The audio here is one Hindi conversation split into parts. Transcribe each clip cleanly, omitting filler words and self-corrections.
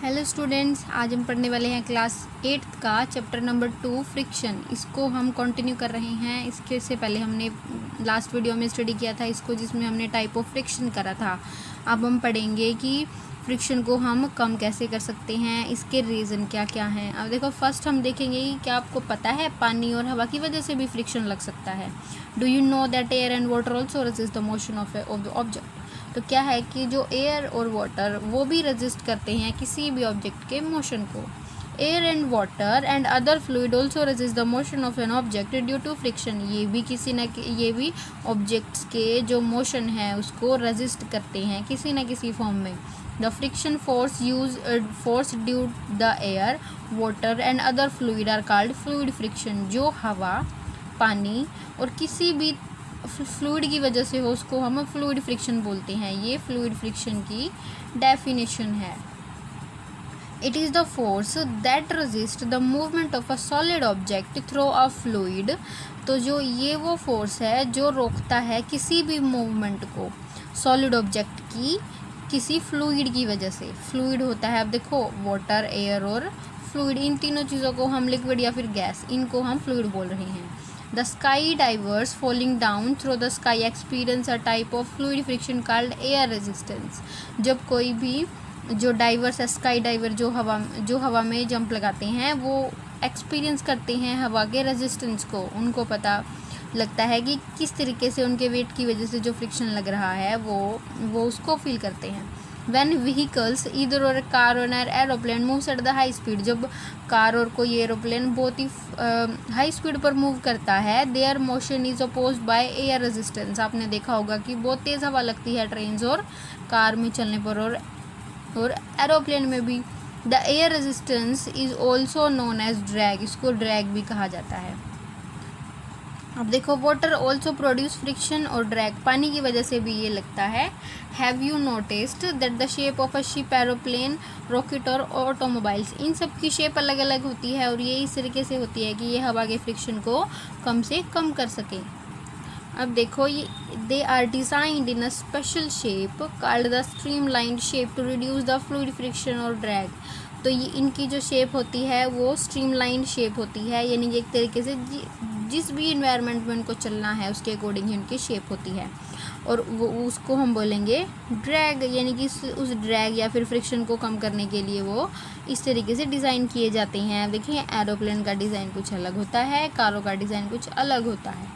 हेलो स्टूडेंट्स, आज हम पढ़ने वाले हैं क्लास 8th का चैप्टर नंबर 2 फ्रिक्शन। इसको हम कंटिन्यू कर रहे हैं। इसके से पहले हमने लास्ट वीडियो में स्टडी किया था इसको, जिसमें हमने टाइप ऑफ फ्रिक्शन करा था। अब हम पढ़ेंगे कि फ्रिक्शन को हम कम कैसे कर सकते हैं, इसके रीज़न क्या क्या हैं। अब देखो, फर्स्ट हम देखेंगे कि क्या आपको पता है पानी और हवा की वजह से भी फ्रिक्शन लग सकता है। Do you know that air and water also resist the motion of the object. तो क्या है कि जो एयर और वाटर वो भी रेजिस्ट करते हैं किसी भी ऑब्जेक्ट के मोशन को। Air and water and other fluid also resist the motion of an object due to friction. ये भी ऑब्जेक्ट्स के जो मोशन है उसको रेजिस्ट करते हैं किसी न किसी फॉर्म में। The friction force due the air water and other fluid are called fluid friction. जो हवा, पानी और किसी भी फ्लूइड की वजह से हो उसको हम फ्लूइड फ्रिक्शन बोलते हैं। ये फ्लूइड फ्रिक्शन की डेफिनेशन है। It is the force that resist the movement of a solid object through a fluid. तो जो ये वो फोर्स है जो रोकता है किसी भी मूवमेंट को सॉलिड ऑब्जेक्ट की किसी फ्लूइड की वजह से। फ्लूइड होता है, अब देखो, वाटर, एयर और फ्लूइड, इन तीनों चीज़ों को हम लिक्विड या फिर गैस, इनको हम फ्लूइड बोल रहे हैं। The sky divers falling down through the sky experience a type of fluid friction called air resistance। जब कोई भी जो डाइवर्स है, स्काई डाइवर जो हवा में जंप लगाते हैं, वो एक्सपीरियंस करते हैं हवा के रेजिस्टेंस को। उनको पता लगता है कि किस तरीके से उनके वेट की वजह से जो फ्रिक्शन लग रहा है वो उसको फील करते हैं। When vehicles either or a car or an aeroplane moves at the high speed, जब कार और कोई एरोप्लेन बहुत ही हाई स्पीड पर मूव करता है, their motion is opposed by air resistance। आपने देखा होगा कि बहुत तेज़ हवा लगती है ट्रेन्स और कार में चलने पर और एरोप्लेन में भी। The air resistance is also known as drag। इसको ड्रैग भी कहा जाता है। अब देखो, वाटर ऑल्सो प्रोड्यूस फ्रिक्शन और ड्रैग, पानी की वजह से भी ये लगता है। Have you noticed that the shape of a ship, aeroplane, rocket और ऑटोमोबाइल्स, इन सब की शेप अलग अलग होती है और ये इस तरीके से होती है कि ये हवा के फ्रिक्शन को कम से कम कर सकें। अब देखो, ये they are designed in a special shape called the streamlined shape to reduce the fluid friction और ड्रैग। तो ये इनकी जो शेप होती है वो स्ट्रीमलाइंड शेप होती है, यानी कि एक तरीके से जिस भी इन्वायरमेंट में उनको चलना है उसके अकॉर्डिंग ही उनकी शेप होती है। और वो उसको हम बोलेंगे ड्रैग, यानी कि उस ड्रैग या फिर फ्रिक्शन को कम करने के लिए वो इस तरीके से डिज़ाइन किए जाते हैं। देखिए, एरोप्लेन का डिज़ाइन कुछ अलग होता है, कारों का डिज़ाइन कुछ अलग होता है।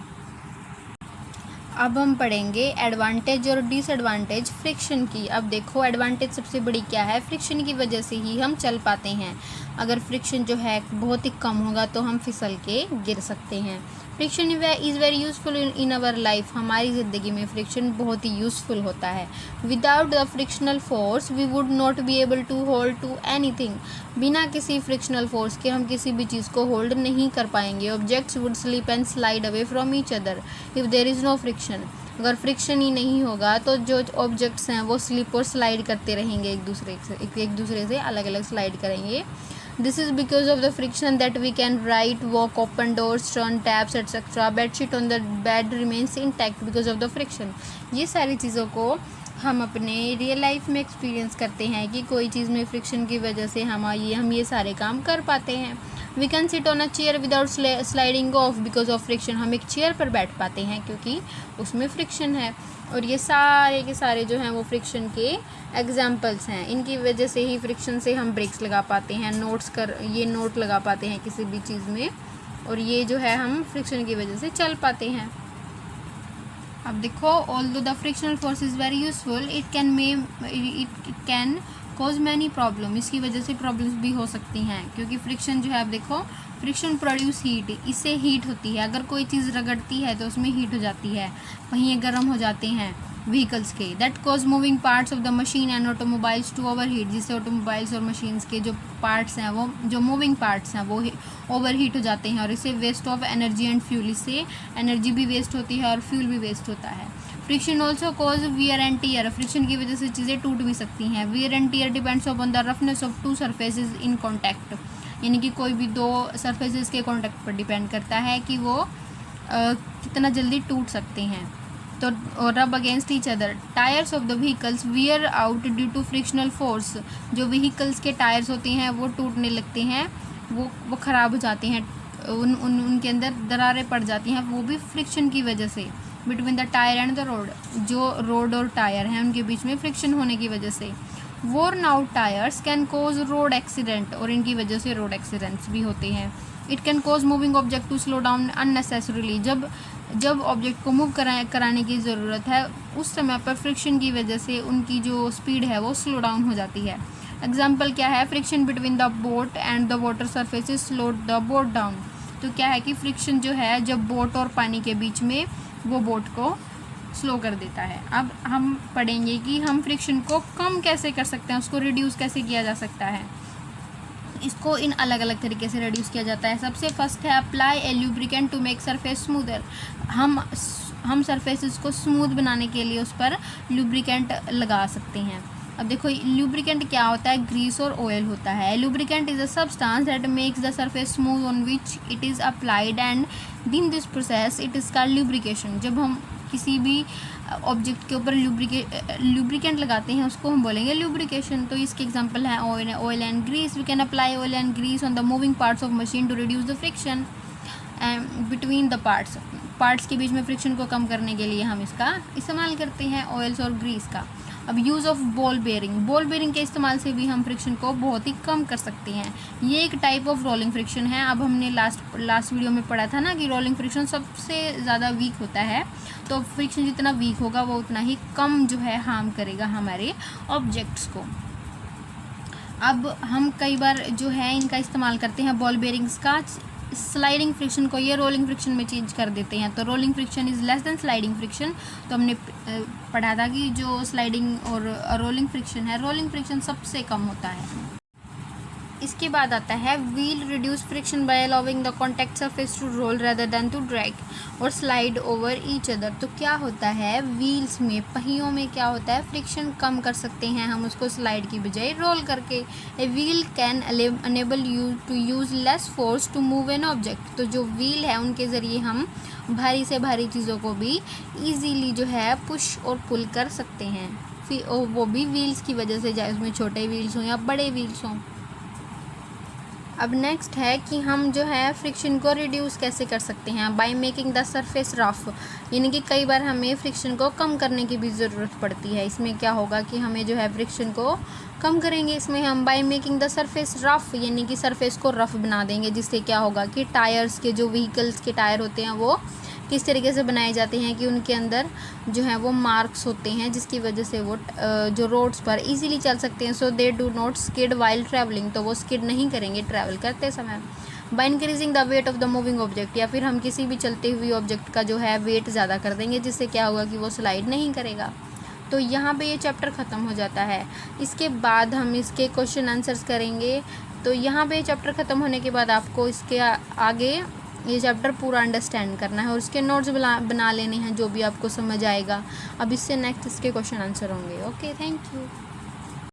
अब हम पढ़ेंगे एडवांटेज और डिसएडवांटेज फ्रिक्शन की। अब देखो, एडवांटेज सबसे बड़ी क्या है, फ्रिक्शन की वजह से ही हम चल पाते हैं। अगर फ्रिक्शन जो है बहुत ही कम होगा तो हम फिसल के गिर सकते हैं। Friction is very useful in our life. हमारी ज़िंदगी में फ्रिक्शन बहुत ही यूज़फुल होता है। Without the frictional force we would not be able to hold to anything. बिना किसी फ्रिक्शनल फोर्स के हम किसी भी चीज़ को होल्ड नहीं कर पाएंगे। Objects would slip and slide away from each other if there is no friction. अगर फ्रिक्शन ही नहीं होगा तो जो ऑब्जेक्ट्स हैं वो स्लिप और स्लाइड करते रहेंगे, एक दूसरे से अलग अलग स्लाइड करेंगे। This is because of the friction that we can write, walk, open doors, turn taps, etc. Bedsheet on the bed remains intact because of the friction। ये सारी चीज़ों को हम अपने रियल लाइफ में एक्सपीरियंस करते हैं कि कोई चीज़ में फ्रिक्शन की वजह से हम ये सारे काम कर पाते हैं। We can sit on a chair without sliding off because of friction। हम एक चेयर पर बैठ पाते हैं क्योंकि उसमें फ्रिक्शन है। और ये सारे के सारे जो हैं वो फ्रिक्शन के एग्जाम्पल्स हैं। इनकी वजह से ही फ्रिक्शन से हम ब्रेक्स लगा पाते हैं, ये नोट लगा पाते हैं किसी भी चीज़ में, और ये जो है हम फ्रिक्शन की वजह से चल पाते हैं। अब देखो, although the frictional force is very useful, it can cause many problem. इसकी वजह से प्रॉब्लम्स भी हो सकती हैं क्योंकि फ्रिक्शन जो है, अब देखो, फ्रिक्शन प्रोड्यूस हीट, इससे हीट होती है। अगर कोई चीज़ रगड़ती है तो उसमें हीट हो जाती है, वहीं ये गर्म हो जाते हैं व्हीकल्स के। That cause moving parts of the machine and automobiles to overheat. जिससे ऑटोमोबाइल्स और मशीन्स के जो पार्ट्स हैं, वो जो मूविंग पार्ट्स हैं, वो ओवर हीट हो जाते हैं और इससे waste of energy and fuel, इससे एनर्जी भी वेस्ट होती है और फ्यूल भी वेस्ट होता है। Friction also cause wear and tear. Friction की वजह से चीज़ें टूट भी सकती हैं। Wear and tear depends upon the roughness of two surfaces in contact, यानी कि कोई भी दो सरफेसेस के कॉन्टैक्ट पर डिपेंड करता है कि वो कितना जल्दी टूट सकते हैं। तो rub against each other. Tyres of the vehicles wear out due to frictional force, जो व्हीकल्स के टायर्स होते हैं वो टूटने लगते हैं, वो ख़राब हो जाते हैं, उनके अंदर दरारें पड़ जाती हैं, वो भी फ्रिक्शन की वजह से। Between the tyre and the road, जो रोड और टायर हैं उनके बीच में फ्रिक्शन होने की वजह से। worn out tyres can cause road accident, और इनकी वजह से रोड एक्सीडेंट्स भी होते हैं। It can cause moving object to slow down unnecessarily, जब ऑब्जेक्ट को मूव कराने की ज़रूरत है उस समय पर फ्रिक्शन की वजह से उनकी जो स्पीड है वो स्लो डाउन हो जाती है। एग्जाम्पल क्या है, friction between the boat and the water surface slow the boat down. तो क्या है कि फ्रिक्शन जो है जब बोट और पानी के बीच में, वो बोट को स्लो कर देता है। अब हम पढ़ेंगे कि हम फ्रिक्शन को कम कैसे कर सकते हैं, उसको रिड्यूस कैसे किया जा सकता है। इसको इन अलग अलग तरीके से रिड्यूस किया जाता है। सबसे फर्स्ट है apply a lubricant to make surface smoother. हम सरफेसेस को स्मूथ बनाने के लिए उस पर लुब्रिकेंट लगा सकते हैं। अब देखो लुब्रिकेंट क्या होता है, ग्रीस और ऑयल होता है। Lubricant is a substance that makes the surface smooth on which it is applied and in this process it is called lubrication. जब हम किसी भी ऑब्जेक्ट के ऊपर लुब्रिकेंट लगाते हैं उसको हम बोलेंगे लुब्रिकेशन। तो इसके एग्जांपल है oil and grease. We can apply oil and grease on the moving parts of machine to reduce the friction between the parts के बीच में फ्रिक्शन को कम करने के लिए हम इसका इस्तेमाल करते हैं, ऑयल्स और ग्रीस का। अब यूज़ ऑफ बॉल बेयरिंग के इस्तेमाल से भी हम फ्रिक्शन को बहुत ही कम कर सकते हैं। ये एक टाइप ऑफ रोलिंग फ्रिक्शन है। अब हमने लास्ट वीडियो में पढ़ा था ना कि रोलिंग फ्रिक्शन सबसे ज़्यादा वीक होता है। तो फ्रिक्शन जितना वीक होगा वो उतना ही कम जो है हार्म करेगा हमारे ऑब्जेक्ट्स को। अब हम कई बार जो है इनका इस्तेमाल करते हैं बॉल बेयरिंग्स का स्लाइडिंग फ्रिक्शन को ये रोलिंग फ्रिक्शन में चेंज कर देते हैं। तो rolling friction is less than sliding friction. तो हमने पढ़ा था कि जो स्लाइडिंग और रोलिंग फ्रिक्शन है, रोलिंग फ्रिक्शन सबसे कम होता है। इसके बाद आता है wheel reduce friction by allowing the contact surface to roll rather than to drag और स्लाइड ओवर ईच अदर। तो क्या होता है व्हील्स में, पहियों में क्या होता है, फ्रिक्शन कम कर सकते हैं हम उसको स्लाइड की बजाय रोल करके। A wheel can enable you to use less force to move an object. तो जो व्हील है उनके ज़रिए हम भारी से भारी चीज़ों को भी ईजीली जो है पुश और पुल कर सकते हैं, फिर वो भी व्हील्स की वजह से, चाहे उसमें छोटे व्हील्स हों या बड़े व्हील्स हों। अब नेक्स्ट है कि हम जो है फ्रिक्शन को रिड्यूस कैसे कर सकते हैं, by making the surface rough. यानी कि कई बार हमें फ्रिक्शन को कम करने की भी ज़रूरत पड़ती है। इसमें क्या होगा कि हमें जो है फ्रिक्शन को कम करेंगे, इसमें हम by making the surface rough, यानी कि सरफेस को रफ बना देंगे। जिससे क्या होगा कि टायर्स के, जो व्हीकल्स के टायर होते हैं वो किस तरीके से बनाए जाते हैं कि उनके अंदर जो है वो मार्क्स होते हैं जिसकी वजह से वो जो रोड्स पर इजीली चल सकते हैं। So they do not skid while travelling, तो वो स्किड नहीं करेंगे ट्रैवल करते समय। By increasing the weight of the moving object, या फिर हम किसी भी चलते हुए ऑब्जेक्ट का जो है वेट ज़्यादा कर देंगे, जिससे क्या होगा कि वो स्लाइड नहीं करेगा। तो यहाँ पे ये चैप्टर ख़त्म हो जाता है। इसके बाद हम इसके क्वेश्चन आंसर्स करेंगे। तो यहाँ पे चैप्टर ख़त्म होने के बाद आपको इसके आगे ये चैप्टर पूरा अंडरस्टैंड करना है और इसके नोट्स बना लेने हैं जो भी आपको समझ आएगा। अब इससे नेक्स्ट इसके क्वेश्चन आंसर होंगे। Okay, thank you.